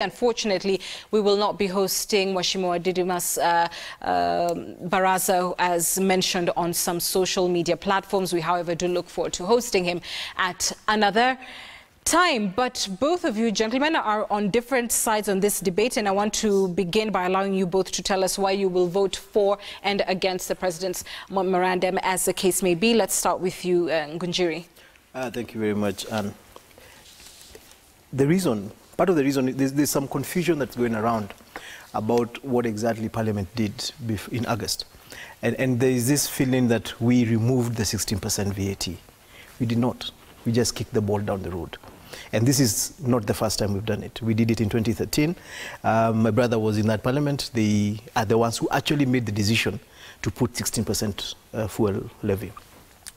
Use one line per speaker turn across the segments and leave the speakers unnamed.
Unfortunately, we will not be hosting Mheshimiwa Didymus Baraza, as mentioned on some social media platforms. We, however, do look forward to hosting him at another time. But both of you gentlemen are on different sides on this debate, and I want to begin by allowing you both to tell us why you will vote for and against the President's memorandum, as the case may be. Let's start with you, Ngunjiri.
Thank you very much. Part of the reason, there's some confusion that's going around about what exactly Parliament did in August. And there is this feeling that we removed the 16% VAT. We did not. We just kicked the ball down the road. And this is not the first time we've done it. We did it in 2013. My brother was in that Parliament. They are the ones who actually made the decision to put 16% fuel levy.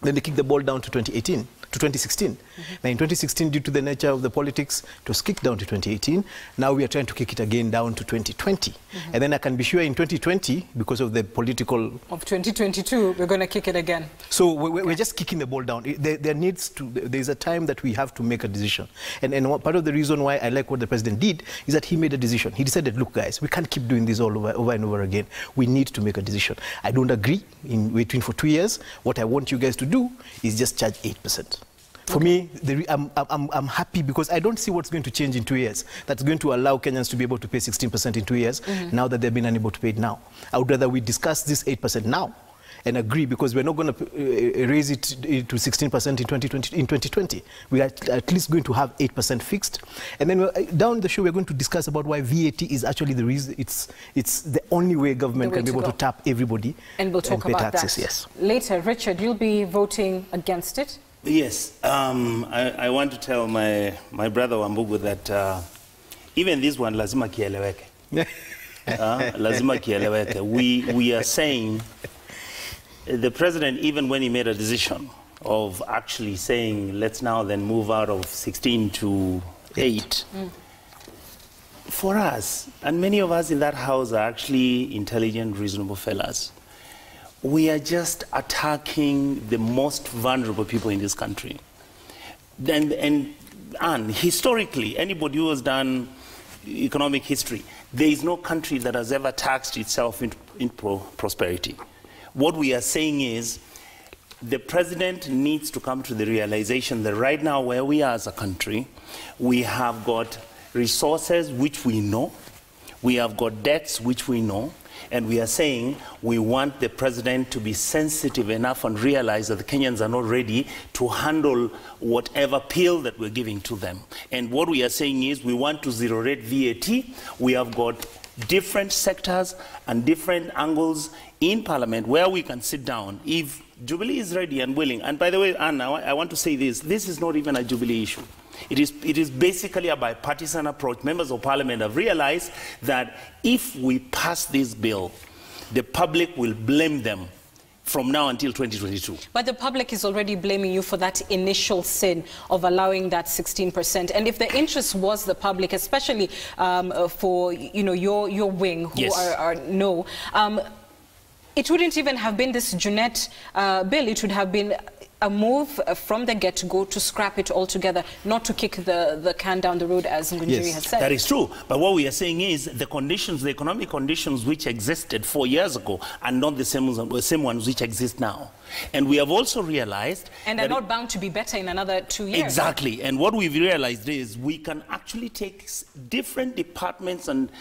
Then they kicked the ball down to 2016. Now in 2016, due to the nature of the politics, it was kicked down to 2018. Now we are trying to kick it again down to 2020. And then I can be sure in 2020, because of the political...
Of 2022, we're going to kick it again.
So we're just kicking the ball down. There's a time that we have to make a decision. And part of the reason why I like what the President did is that he made a decision. He decided, look guys, we can't keep doing this all over and over again. We need to make a decision. I don't agree in waiting for 2 years. What I want you guys to do is just charge 8%. For me, I'm happy because I don't see what's going to change in 2 years. That's going to allow Kenyans to be able to pay 16% in 2 years, now that they've been unable to pay it now. I would rather we discuss this 8% now and agree, because we're not going to raise it to 16% in 2020. We are at least going to have 8% fixed. And then down the show, we're going to discuss about why VAT is actually the reason, it's the only way government can be able to tap everybody.
And we'll talk about
taxes,
that.
Yes.
Later, Richard, you'll be voting against it?
Yes, I want to tell my brother Wambugu that even this one, lazima kieleweke. Lazima kieleweke. We are saying the President, even when he made a decision of actually saying, let's now then move out of 16 to 8, for us, and many of us in that house are actually intelligent, reasonable fellas. We are just attacking the most vulnerable people in this country. And historically, anybody who has done economic history, there is no country that has ever taxed itself into prosperity. What we are saying is the President needs to come to the realization that right now where we are as a country, we have got resources which we know, we have got debts which we know, and we are saying we want the President to be sensitive enough and realize that the Kenyans are not ready to handle whatever pill that we're giving to them. And what we are saying is we want to zero rate VAT. We have got different sectors and different angles in Parliament where we can sit down if Jubilee is ready and willing. And by the way, Anna, I want to say this is not even a Jubilee issue. It is basically a bipartisan approach. Members of Parliament have realized that if we pass this bill, the public will blame them from now until 2022.
But the public is already blaming you for that initial sin of allowing that 16%. And if the interest was the public, especially for your wing, who
yes.
are no, it wouldn't even have been this Junet bill. It would have been a move from the get-go to scrap it altogether, not to kick the can down the road, as Ngunjiri has said.
That is true. But what we are saying is the conditions, the economic conditions which existed 4 years ago are not the same ones which exist now. And we have also realized...
And they're not bound to be better in another 2 years.
Exactly. And what we've realized is we can actually take different departments and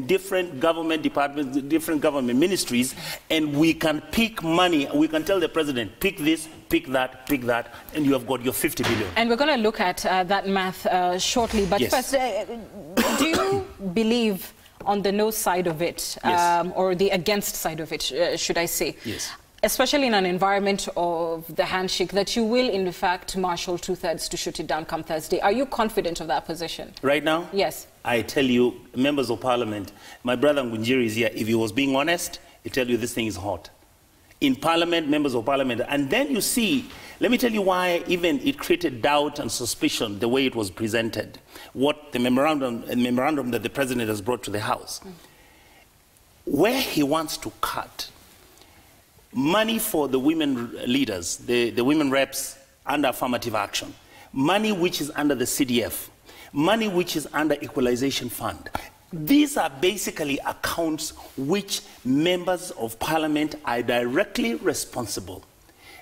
different government departments, different government ministries, and we can pick money. We can tell the President, pick this, pick that, and you have got your 50 billion. And
we're going to look at that math shortly. But yes. First, do you believe on the no side of it,
yes.
Or the against side of it, should I say?
Yes.
Especially in an environment of the handshake, that you will, in fact, marshal 2/3 to shoot it down come Thursday. Are you confident of that position?
Right now?
Yes.
I tell you, members of Parliament, my brother Ngunjiri is here. If he was being honest, he'd tell you this thing is hot. In Parliament, members of Parliament, and then you see, let me tell you why even it created doubt and suspicion the way it was presented, what the memorandum that the President has brought to the House. Where he wants to cut money for the women leaders, the women reps under affirmative action, money which is under the CDF, money which is under equalization fund. These are basically accounts which members of parliament are directly responsible.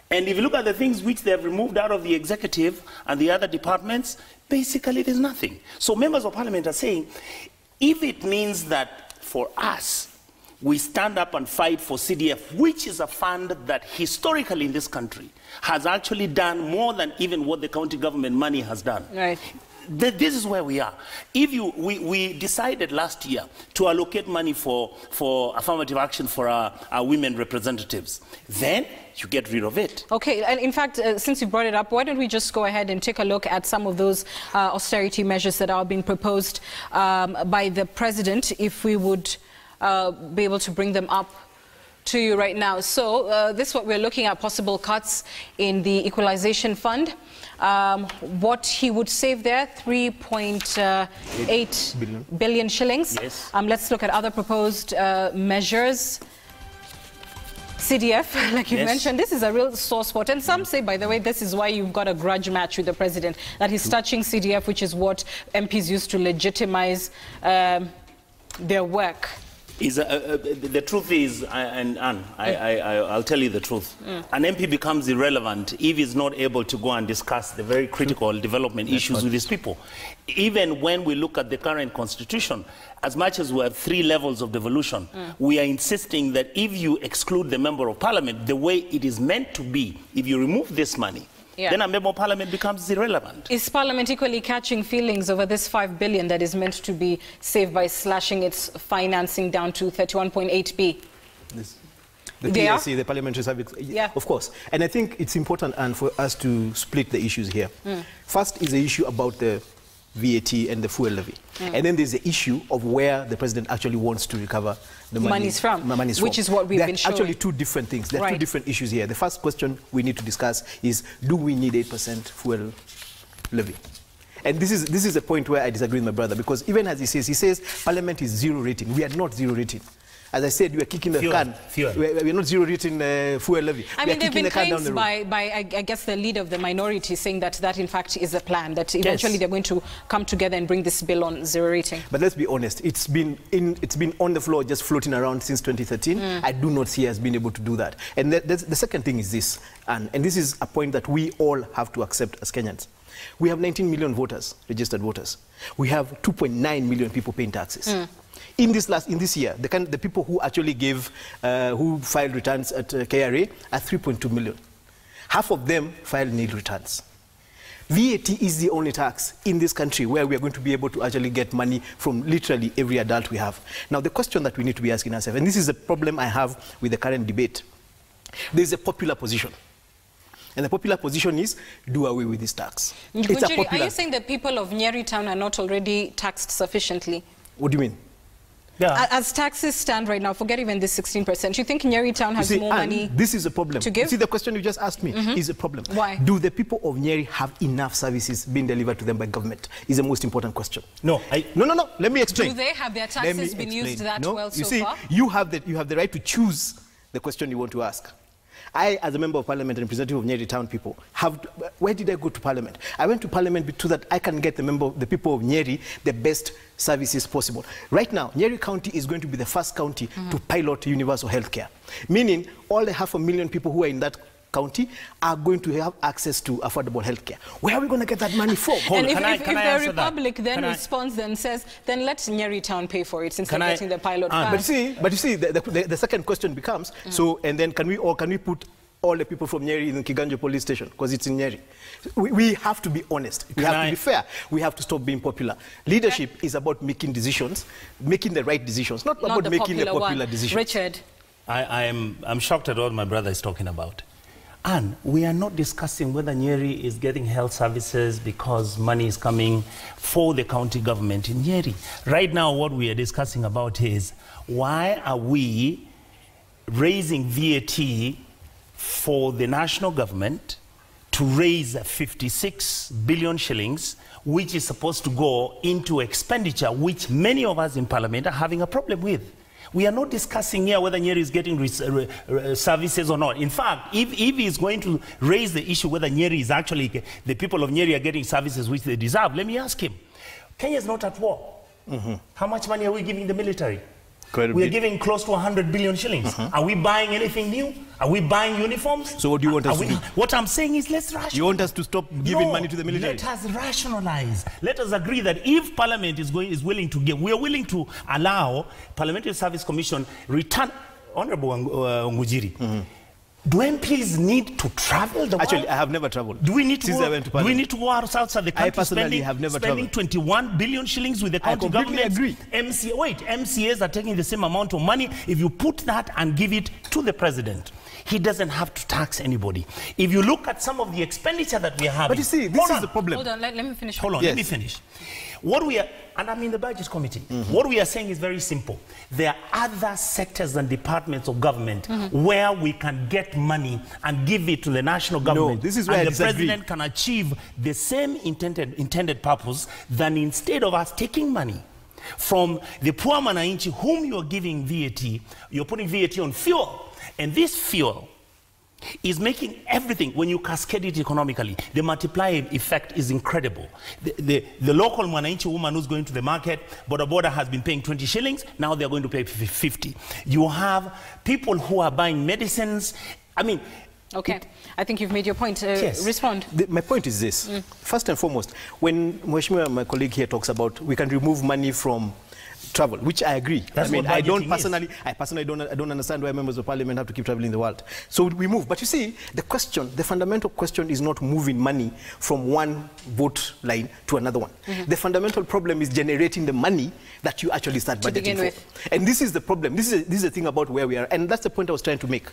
And if you look at the things which they have removed out of the executive and the other departments, basically there's nothing. So members of parliament are saying, if it means that for us, we stand up and fight for CDF, which is a fund that historically in this country has actually done more than even what the county government money has done.
Right.
This is where we are. We decided last year to allocate money for affirmative action for our women representatives. Then you get rid of it.
Okay, and in fact, since you brought it up, why don't we just go ahead and take a look at some of those austerity measures that are being proposed by the president, if we would be able to bring them up to you right now. So this is what we're looking at, possible cuts in the equalization fund. What he would save there, 3.8 billion shillings.
Yes.
Let's look at other proposed measures. CDF, like you mentioned, this is a real sore spot. And some say, by the way, this is why you've got a grudge match with the president, that he's touching CDF, which is what MPs used to legitimize their work.
The truth is, and Anne, I'll tell you the truth. An MP becomes irrelevant if he's not able to go and discuss the very critical development issues with his people. Even when we look at the current constitution, as much as we have 3 levels of devolution, we are insisting that if you exclude the member of parliament the way it is meant to be, if you remove this money, then a member of parliament becomes irrelevant. Is
parliament equally catching feelings over this 5 billion that is meant to be saved by slashing its financing down to 31.8p?
The PSC, the Parliamentary Service, of course. And I think it's important, and for us to split the issues here. First is the issue about the VAT and the fuel levy. And then there's the issue of where the president actually wants to recover the money's from. Which is what we've been showing. Actually 2 different things. There are 2 different issues here. The first question we need to discuss is, do we need 8% fuel levy? And this is a point where I disagree with my brother, because even as he says Parliament is 0 rating. We are not 0 rating. As I said, we are kicking the can. We're not 0 rating fuel levy.
I mean, they've been claimed by I guess, the leader of the minority, saying that that in fact is a plan, that eventually they're going to come together and bring this bill on 0 rating.
But let's be honest, it's been on the floor, just floating around since 2013. I do not see us being able to do that. And the second thing is this, and this is a point that we all have to accept as Kenyans. We have 19 million voters, registered voters. We have 2.9 million people paying taxes. In this year, the people who actually who filed returns at KRA are 3.2 million. Half of them filed nil returns. VAT is the only tax in this country where we are going to be able to actually get money from literally every adult we have. Now, the question that we need to be asking ourselves, and this is the problem I have with the current debate, there's a popular position. And the popular position is, do away with this tax.
Ngunjiri, are you saying the people of Nyeri town are not already taxed sufficiently?
What do you mean?
Yeah. As taxes stand right now, forget even this 16%, you think Nyeri town has more money
this is a problem
to give?
You see, the question you just asked me is a problem.
Why?
Do the people of Nyeri have enough services being delivered to them by government? Is the most important question.
No.
No. Let me explain.
Do they have their taxes been used that well so far?
You have the right to choose the question you want to ask. I, as a member of parliament and representative of Nyeri town people, where did I go to parliament? I went to parliament so that I can get the people of Nyeri the best services possible. Right now, Nyeri County is going to be the first county to pilot universal health care, meaning all the 500,000 people who are in that county are going to have access to affordable health care. Where are we going to get that money from?
And if the Republic then responds and says, then let Nyeri town pay for it instead of getting the pilot fund.
But you see, the second question becomes, and then can we put all the people from Nyeri in the Kiganjo police station, because it's in Nyeri? We have to be honest. We have to be fair. We have to stop being popular. Leadership is about making decisions, making the right decisions, not about making the popular decisions.
Richard.
I'm shocked at what my brother is talking about. And we are not discussing whether Nyeri is getting health services because money is coming for the county government in Nyeri. Right now, what we are discussing about is, why are we raising VAT for the national government to raise 56 billion shillings, which is supposed to go into expenditure, which many of us in parliament are having a problem with? We are not discussing here whether Nyeri is getting services or not. In fact, if he is going to raise the issue whether Nyeri is actually, the people of Nyeri are getting services which they deserve, let me ask him, Kenya is not at war. How much money are we giving the military?
We're
giving close to 100 billion shillings. Are we buying anything new? Are we buying uniforms?
So what do you want us to do?
What I'm saying is let's rationalize.
You want us to stop giving money to the military?
Let us rationalize. Let us agree that if Parliament is willing to give, we are willing to allow Parliamentary Service Commission return. Honorable Ngunjiri, do MPs need to travel the world?
Actually, I have never traveled.
Do we need to
Since I went to
do we need to go outside the country?
I personally have never
spending
traveled.
21 billion shillings with the county government?
I completely agree.
MCAs are taking the same amount of money. If you put that and give it to the president, he doesn't have to tax anybody. If you look at some of the expenditure that we are having.
But you see, this is the problem.
Hold on, let me finish.
Hold on,
Yes.
let me finish. What we are, and I'm in the Budget Committee, what we are saying is very simple. There are other sectors and departments of government where we can get money and give it to the national government.
No, this is where
and
I
the
disagree.
president can achieve the same intended purpose than instead of us taking money from the poor manainchi whom you are giving VAT, you're putting VAT on fuel. And this fuel is making everything, when you cascade it economically, the multiplier effect is incredible. The local mwananchi woman who's going to the market, boda has been paying 20 shillings, now they're going to pay 50. You have people who are buying medicines. I mean,
Okay, I think you've made your point.
Yes.
Respond.
My point is this. First and foremost, when Mheshimiwa, my colleague here, talks about we can remove money from travel, which I agree.
That's
I mean,
what
I
budgeting
personally don't understand why members of parliament have to keep traveling the world. So we move. But you see, the fundamental question is not moving money from one vote line to another one. The fundamental problem is generating the money that you actually start budgeting for. And this is the problem. This is the thing about where we are. And that's the point I was trying to make.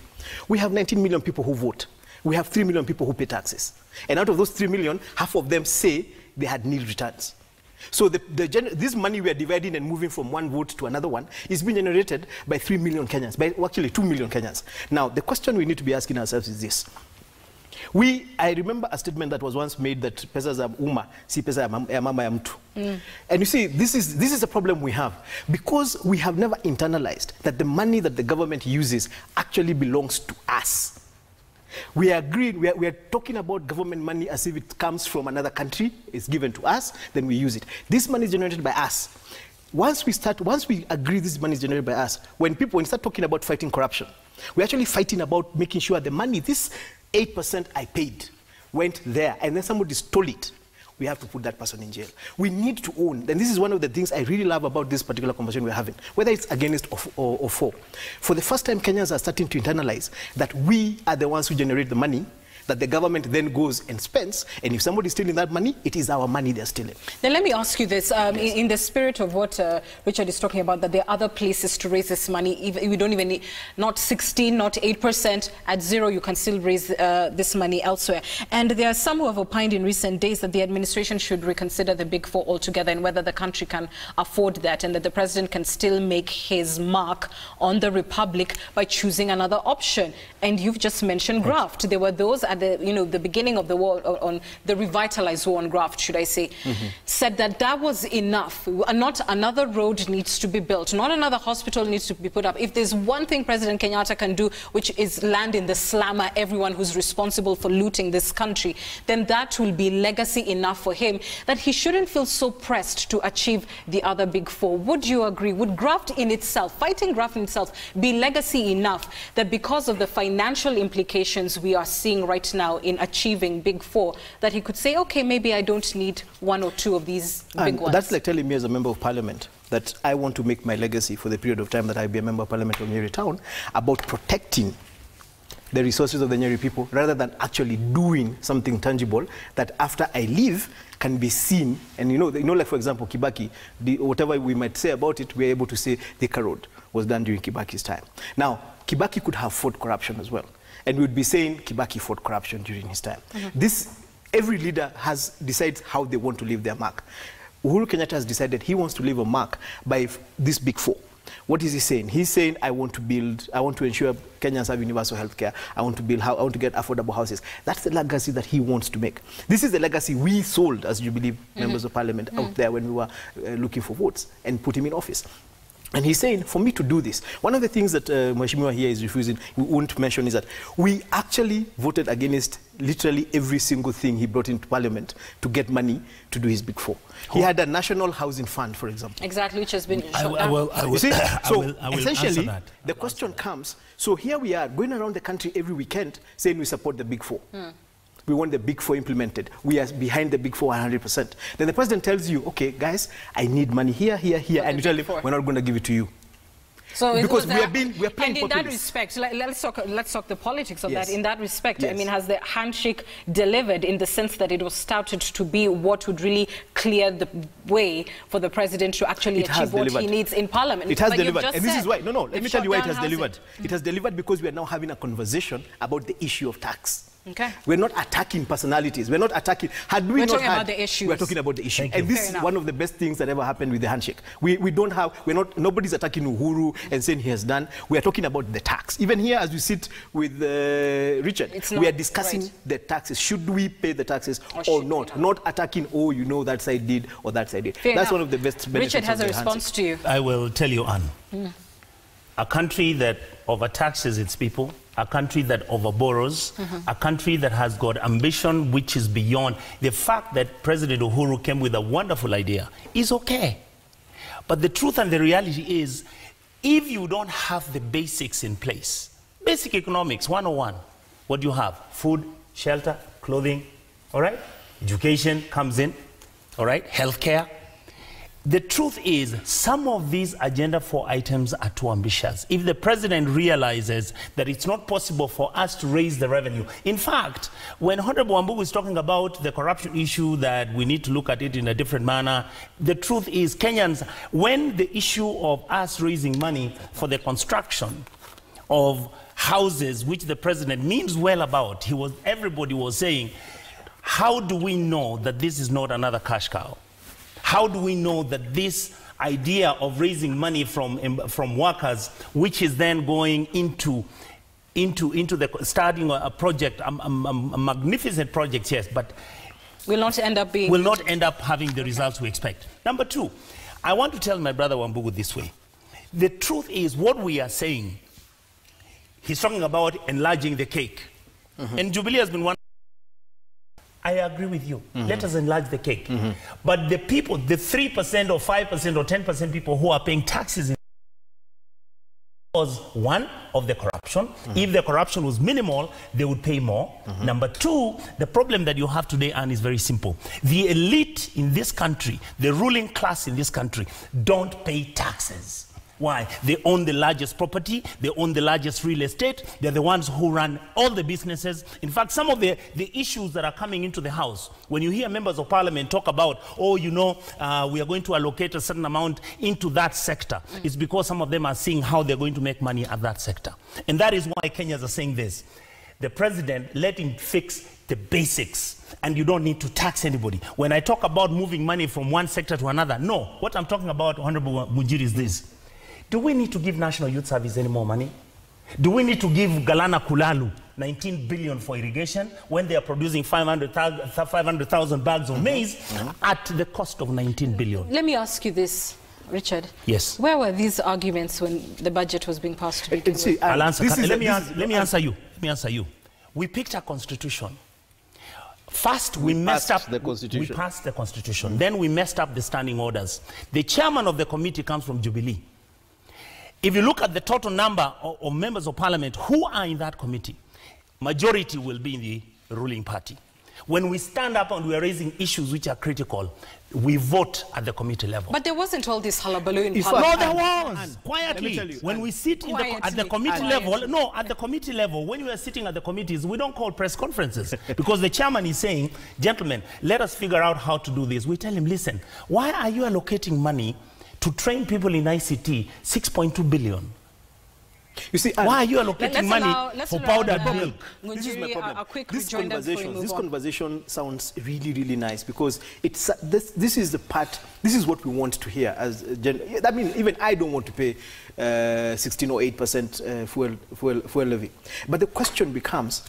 We have 19 million people who vote. We have 3 million people who pay taxes. And out of those 3 million, half of them say they had nil returns. So this money we are dividing and moving from one vote to another one is being generated by 3 million Kenyans, by actually 2 million Kenyans. Now, the question we need to be asking ourselves is this. I remember a statement that was once made that pesa za umma si pesa ya mama ya mtu. And you see, this is a problem we have because we have never internalized that the money that the government uses actually belongs to us. We are talking about government money as if it comes from another country, it's given to us, then we use it. This money is generated by us. Once we agree this money is generated by us, when we start talking about fighting corruption, we're actually fighting about making sure the money, this 8% I paid, went there, and then somebody stole it. We have to put that person in jail. We need to own, and this is one of the things I really love about this particular conversation we're having, whether it's against or for. For the first time, Kenyans are starting to internalize that we are the ones who generate the money, that the government then goes and spends, and if somebody is stealing that money, it is our money they're stealing.
Then let me ask you this, in the spirit of what Richard is talking about, that there are other places to raise this money, we don't even need, not 16, not 8%, at zero you can still raise this money elsewhere. And there are some who have opined in recent days that the administration should reconsider the Big Four altogether and whether the country can afford that, and that the president can still make his mark on the republic by choosing another option. And you've just mentioned graft. There were those at the beginning of the war, on the revitalized war on graft, should I say, said that was enough. Not another road needs to be built, not another hospital needs to be put up. If there's one thing President Kenyatta can do, which is land in the slammer everyone who's responsible for looting this country, then that will be legacy enough for him, that he shouldn't feel so pressed to achieve the other Big Four. Would you agree? Would graft in itself, fighting graft in itself, be legacy enough that because of the financial implications we are seeing right now in achieving Big Four, that he could say, okay, maybe I don't need one or two of these big ones?
That's like telling me as a member of parliament that I want to make my legacy for the period of time that I'll be a member of parliament of Nyeri Town about protecting the resources of the Nyeri people rather than actually doing something tangible that after I leave can be seen. And like for example, Kibaki, whatever we might say about it, we're able to say Thika Road was done during Kibaki's time. Now, Kibaki could have fought corruption as well. And we would be saying Kibaki fought corruption during his time. Every leader decides how they want to leave their mark. Uhuru Kenyatta has decided he wants to leave a mark by this Big Four. What is he saying? He's saying, I want to ensure Kenyans have universal health care. I want to get affordable houses. That's the legacy that he wants to make. This is the legacy we sold as Jubilee members of parliament out there when we were looking for votes and put him in office. And he's saying, for me to do this, one of the things that Mheshimiwa here is refusing, we won't mention, is that we actually voted against literally every single thing he brought into Parliament to get money to do his Big Four. He had a national housing fund, for example.
Exactly, which has been shut
I
down.
will
Essentially,
that.
the question comes, so here we are going around the country every weekend saying we support the Big Four. We want the Big Four implemented. We are behind the Big Four 100%. Then the president tells you, okay, guys, I need money here, here, here, and you tell him, we're not going to give it to you.
So
because we are playing
and in that
populist.
respect, let's talk the politics of
Yes.
that. In that respect,
Yes.
I mean, has the handshake delivered in the sense that it was touted to be what would really clear the way for the president to actually achieve what he needs in Parliament?
It has
But you've
delivered,
just
and this
said
is why. No, let me
they've
tell you why it
shut
has
down
delivered.
housing.
It has delivered because we are now having a conversation about the issue of tax.
Okay.
We're not attacking personalities. We're not attacking. We're
talking about the issues.
We're talking about the issue.
Thank
And
you.
this is one of the best things that ever happened with the handshake. Nobody's attacking Uhuru and saying he has done. We are talking about the tax. Even here, as we sit with Richard, we are discussing the taxes. Should we pay the taxes or not? Not attacking, oh, you know, that side did or that side did.
Fair
That's
enough.
one of the best benefits
Richard has
of
a
the
response
handshake.
to you.
I will tell you, Anne. A country that overtaxes its people, a country that overborrows, a country that has got ambition which is beyond. The fact that President Uhuru came with a wonderful idea is okay. But the truth and the reality is, if you don't have the basics in place, basic economics 101, what do you have? Food, shelter, clothing, all right? Education comes in, all right? Healthcare. The truth is, some of these Agenda 4 items are too ambitious. If the president realizes that it's not possible for us to raise the revenue. In fact, when Honorable Wambugu is talking about the corruption issue, that we need to look at it in a different manner, the truth is, Kenyans, when the issue of us raising money for the construction of houses, which the president means well about, everybody was saying, how do we know that this is not another cash cow? How do we know that this idea of raising money from workers, which is then going into starting a project, a magnificent project, yes, but
will not end up
having the results we expect. Number two, I want to tell my brother Wambugu this way. The truth is, what we are saying, he's talking about enlarging the cake. And Jubilee has been one. I agree with you. Let us enlarge the cake. But the people, the 3% or 5% or 10% people who are paying taxes was one of the corruption. If the corruption was minimal, they would pay more. Number two, the problem that you have today, Anne, is very simple. The elite in this country, the ruling class in this country, don't pay taxes. Why? They own the largest property, they own the largest real estate, they're the ones who run all the businesses. In fact, some of the issues that are coming into the House, when you hear members of Parliament talk about, oh, you know, we are going to allocate a certain amount into that sector, it's because some of them are seeing how they're going to make money at that sector. And that is why Kenyans are saying this. The president, let him fix the basics, and you don't need to tax anybody. When I talk about moving money from one sector to another, no. What I'm talking about, Honorable Ngunjiri, is this. Do we need to give National Youth Service any more money? Do we need to give Galana Kulalu 19 billion for irrigation when they are producing 500,000 bags of maize at the cost of 19 billion?
Let me ask you this, Richard.
Yes.
Where were these arguments when the budget was being passed?
I'll answer. Let me answer you. Let me answer you. We picked a constitution. First, we messed up
the constitution.
We passed the constitution. Then we messed up the standing orders. The chairman of the committee comes from Jubilee. If you look at the total number of members of parliament who are in that committee, majority will be in the ruling party. When we stand up and we are raising issues which are critical, we vote at the committee level.
But there wasn't all this hullabaloo in
No,
Parliament.
there was. Quietly. When we sit at the committee level, at the committee level, when we are sitting at the committees, we don't call press conferences because the chairman is saying, gentlemen, let us figure out how to do this. We tell him, listen, why are you allocating money to train people in ICT, 6.2 billion? You see, why are you allocating money for powdered milk?
This is my problem. This conversation sounds really, really nice because it's this is the part. This is what we want to hear. That means even I don't want to pay 16 or 8% fuel levy. But the question becomes,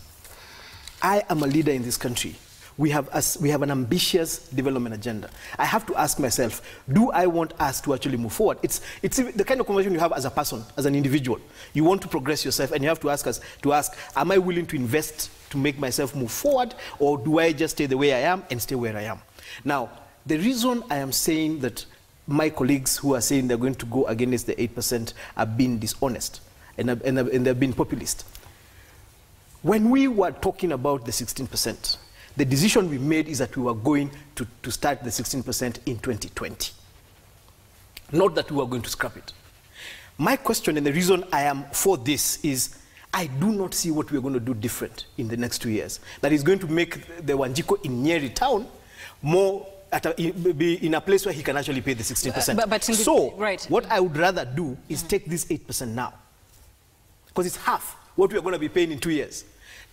I am a leader in this country. we have an ambitious development agenda. I have to ask myself, do I want us to actually move forward? It's the kind of conversation you have as a person, as an individual. You want to progress yourself, and you have to ask, am I willing to invest to make myself move forward, or do I just stay the way I am and stay where I am? Now, the reason I am saying that my colleagues who are saying they're going to go against the 8% are being dishonest and they're being populist. When we were talking about the 16%, the decision we made is that we were going to start the 16% in 2020. Not that we were going to scrap it. My question, and the reason I am for this, is I do not see what we're going to do different in the next 2 years. That is going to make the Wanjiko in Nyeri town more be in a place where he can actually pay the 16%. What I would rather do is take this 8% now, because it's half what we are going to be paying in 2 years.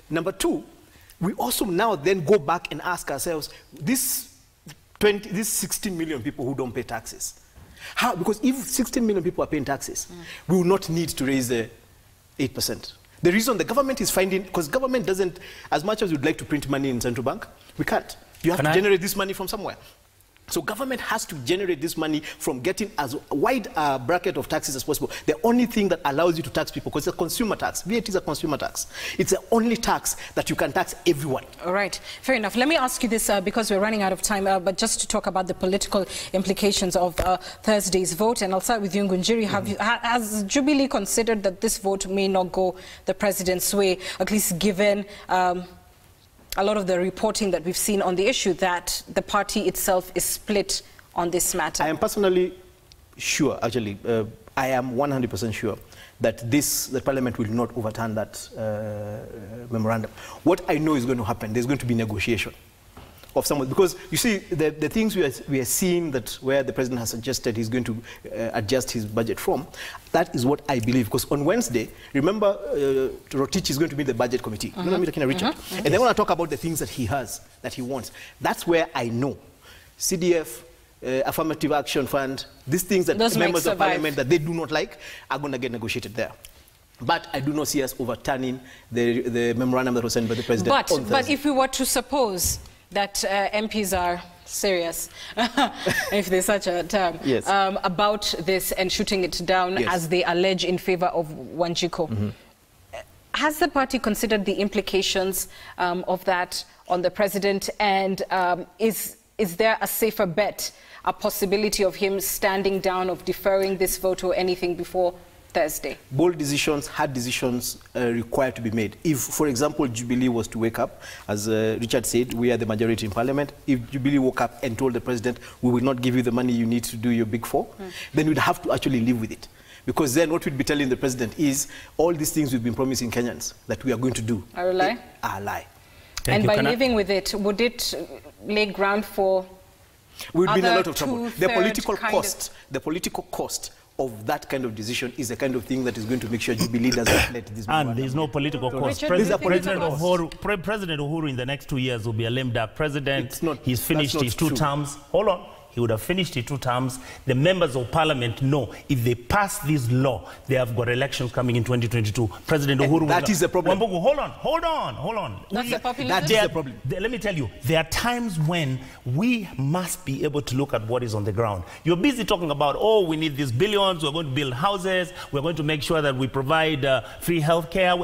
Number two, we also now then go back and ask ourselves, these 16 million people who don't pay taxes, how? Because if 16 million people are paying taxes, we will not need to raise the 8%. The reason the government is finding, because government doesn't, as much as you'd like to print money in central bank, we can't. You have to generate this money from somewhere. So government has to generate this money from getting as wide a bracket of taxes as possible. The only thing that allows you to tax people, because it's a consumer tax, VAT is a consumer tax. It's the only tax that you can tax everyone. All right,
fair enough. Let me ask you this, because we're running out of time, but just to talk about the political implications of Thursday's vote, and I'll start with you, Ngunjiri. Has Jubilee considered that this vote may not go the president's way, at least given a lot of the reporting that we've seen on the issue that the party itself is split on this matter?
I am personally sure, actually, I am 100% sure that the Parliament will not overturn that memorandum. What I know is going to happen, there's going to be negotiation of someone, because you see the things we are seeing that where the president has suggested he's going to adjust his budget from, that is what I believe, because on Wednesday, remember, Rotich is going to meet the budget committee. You're going to meet Richard, and they want to talk about the things that he has, that he wants. That's where I know CDF, Affirmative Action Fund, these things that members of Parliament that they do not like are going to get negotiated there. But I do not see us overturning the memorandum that was sent by the president on Thursday.
But if we were to suppose that MPs are serious, if there's such a term,
yes,
about this and shooting it down, yes, as they allege in favor of Wanjiko. Has the party considered the implications of that on the president, and is there a safer bet, a possibility of him standing down, of deferring this vote or anything before Thursday?
Bold decisions, hard decisions required to be made. If, for example, Jubilee was to wake up, as Richard said, we are the majority in Parliament. If Jubilee woke up and told the president, we will not give you the money you need to do your big four, then we'd have to actually live with it. Because then what we'd be telling the president is, all these things we've been promising Kenyans that we are going to do
are a lie.
Are a lie.
And by living with it, would it lay ground for
we would be in a lot of trouble. The political cost of that kind of decision is the kind of thing that is going to make sure Jubilee doesn't let this.
And there's no political cost. President Uhuru in the next 2 years will be a lame duck president. He's finished his two terms. Hold on. He would have finished his 2 terms. The members of parliament know if they pass this law, they have got elections coming in 2022. President Uhuru...
That is the problem.
Wambugu, hold on.
That's the populism.
That is the problem.
Let me tell you, there are times when we must be able to look at what is on the ground. You're busy talking about, oh, we need these billions, we're going to build houses, we're going to make sure that we provide free health care.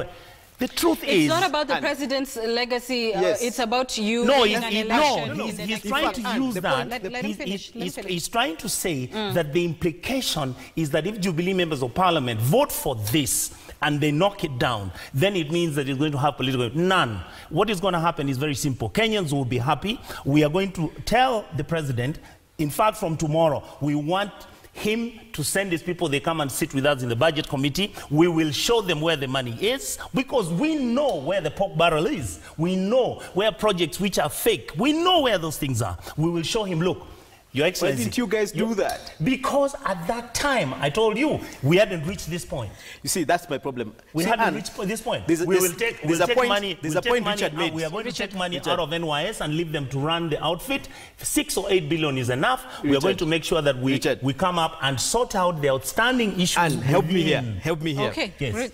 The truth is...
It's not about the president's legacy.
Yes.
It's about you.
No, he's trying to use that. He's trying to say that the implication is that if Jubilee members of parliament vote for this and they knock it down, then it means that it's going to have political... None. What is going to happen is very simple. Kenyans will be happy. We are going to tell the president, in fact, from tomorrow, we want him to send these people, they come and sit with us in the budget committee. We will show them where the money is, because we know where the pork barrel is. We know where projects which are fake, we know where those things are. We will show him, look, Your Excellency.
Why didn't you guys do that?
Because at that time, I told you, we hadn't reached this point.
You see, that's my problem.
We hadn't reached this point. We will take money. We are going to take money out of NYS and leave them to run the outfit. 6 or 8 billion is enough. We are going to make sure that we come up and sort out the outstanding issues.
And help me here. Help me here.
Okay.
Yes.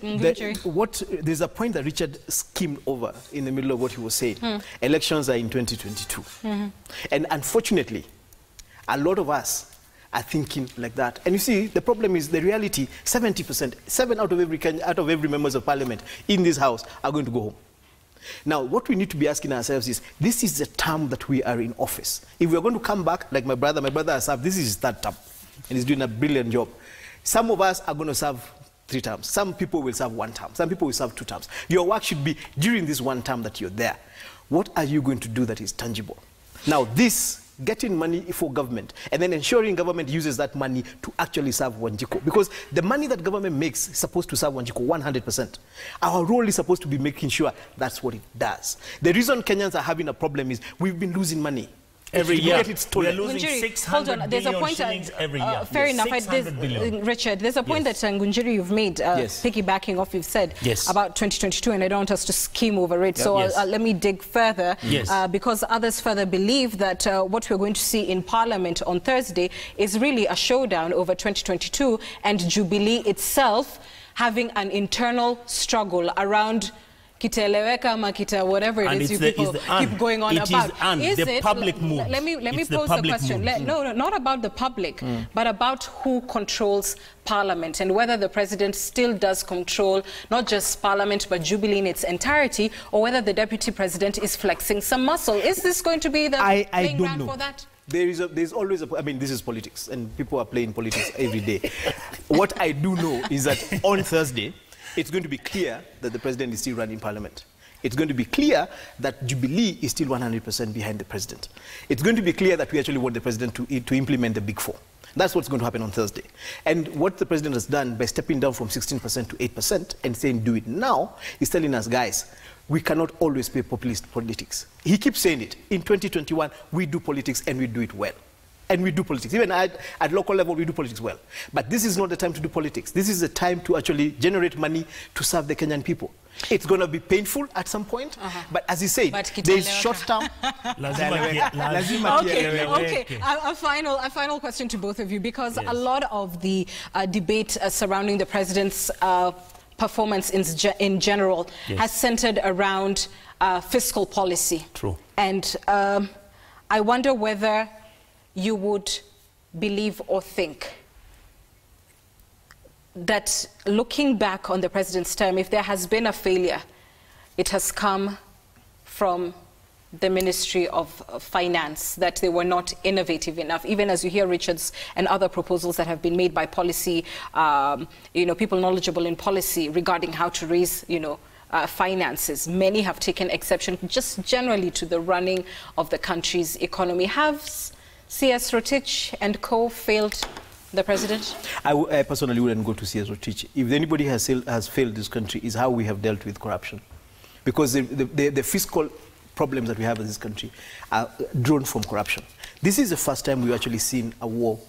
There's a point that Richard skimmed over in the middle of what he was saying. Elections are in 2022. And unfortunately, a lot of us are thinking like that. And you see, the problem is the reality, 70%, 7 out of every members of parliament in this house are going to go home. Now, what we need to be asking ourselves is, this is the term that we are in office. If we are going to come back, like my brother has served, this is his 3rd term, and he's doing a brilliant job. Some of us are going to serve 3 terms. Some people will serve 1 term. Some people will serve 2 terms. Your work should be during this 1 term that you're there. What are you going to do that is tangible? Now, this getting money for government and then ensuring government uses that money to actually serve Wanjiku. Because the money that government makes is supposed to serve Wanjiku 100%. Our role is supposed to be making sure that's what it does. The reason Kenyans are having a problem is we've been losing money. Every year, we are losing 600 billion shillings every year.
Fair enough. Richard, there's a point that Ngunjiri you've made, piggybacking off you've said about 2022, and I don't want us to skim over it. So let me dig further, because others further believe that what we're going to see in Parliament on Thursday is really a showdown over 2022 and Jubilee itself having an internal struggle around Kiteleweka Makita, whatever it is you people keep going on about.
Is the public mood?
Let me pose the question. No, not about the public, but about who controls Parliament and whether the president still does control not just Parliament but Jubilee in its entirety, or whether the deputy president is flexing some muscle. Is this going to be the playing ground for that?
There's always I mean, this is politics, and people are playing politics every day. What I do know is that on Thursday, it's going to be clear that the president is still running Parliament. It's going to be clear that Jubilee is still 100% behind the president. It's going to be clear that we actually want the president to implement the Big Four. That's what's going to happen on Thursday. And what the president has done by stepping down from 16% to 8% and saying do it now is telling us, guys, we cannot always play populist politics. He keeps saying it. In 2021, we do politics and we do it well. And we do politics. Even at local level, we do politics well. But this is not the time to do politics. This is the time to actually generate money to serve the Kenyan people. It's going to be painful at some point, but as he said, there is short-term.
Okay. A final question to both of you, because a lot of the debate surrounding the president's performance in general has centered around fiscal policy.
True.
And I wonder whether you would believe or think that looking back on the president's term, if there has been a failure, it has come from the Ministry of Finance, that they were not innovative enough. Even as you hear Richard's and other proposals that have been made by policy, people knowledgeable in policy regarding how to raise, finances. Many have taken exception just generally to the running of the country's economy. Have C.S. Rotich and co. failed the president?
I personally wouldn't go to C.S. Rotich. If anybody has failed this country, is how we have dealt with corruption. Because the fiscal problems that we have in this country are drawn from corruption. This is the first time we've actually seen a war,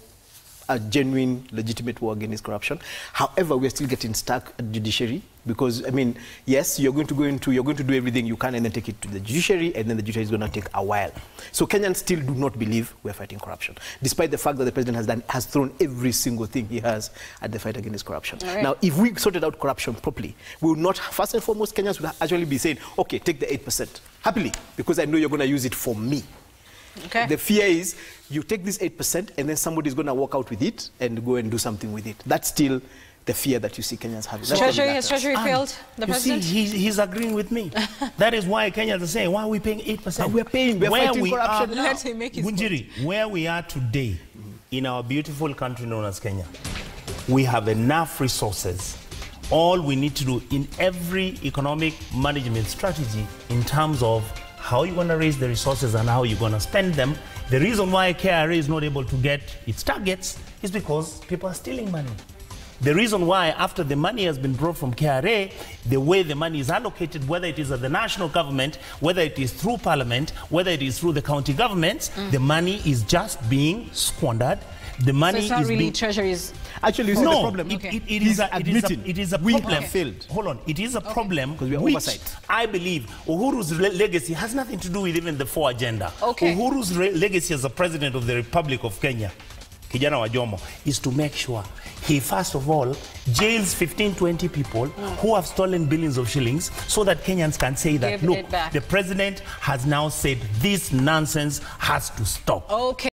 a genuine, legitimate war against corruption. However, we're still getting stuck at judiciary because, I mean, yes, you're going to do everything you can and then take it to the judiciary, and then the judiciary is going to take a while. So Kenyans still do not believe we're fighting corruption, despite the fact that the president has thrown every single thing he has at the fight against corruption. Right. Now, if we sorted out corruption properly, we would not, first and foremost, Kenyans would actually be saying, okay, take the 8%, happily, because I know you're going to use it for me.
Okay.
The fear is you take this 8% and then somebody's going to walk out with it and go and do something with it. That's still the fear that you see Kenyans having.
Has Treasury failed the president?
See, he's agreeing with me. That is why Kenyans are saying, why are we paying 8%?
We're paying, we're fighting corruption now.
Let him make his
Ngunjiri, where we are today, in our beautiful country known as Kenya, we have enough resources. All we need to do in every economic management strategy in terms of how you're going to raise the resources and how you're going to spend them. The reason why KRA is not able to get its targets is because people are stealing money. The reason why, after the money has been brought from KRA, the way the money is allocated, whether it is at the national government, whether it is through parliament, whether it is through the county governments, the money is just being squandered. The money
so it's not
is
really
being...
Treasury's...
Actually,
no,
the problem.
it is a
we
problem.
have failed.
Hold on, it is a problem
because we are
which
oversight.
I believe Uhuru's legacy has nothing to do with even the 4 agenda.
Okay.
Uhuru's legacy as a president of the Republic of Kenya, Kijana wa Jomo, is to make sure he first of all jails 15-20 people who have stolen billions of shillings, so that Kenyans can say that, look, the president has now said this nonsense has to stop.
Okay.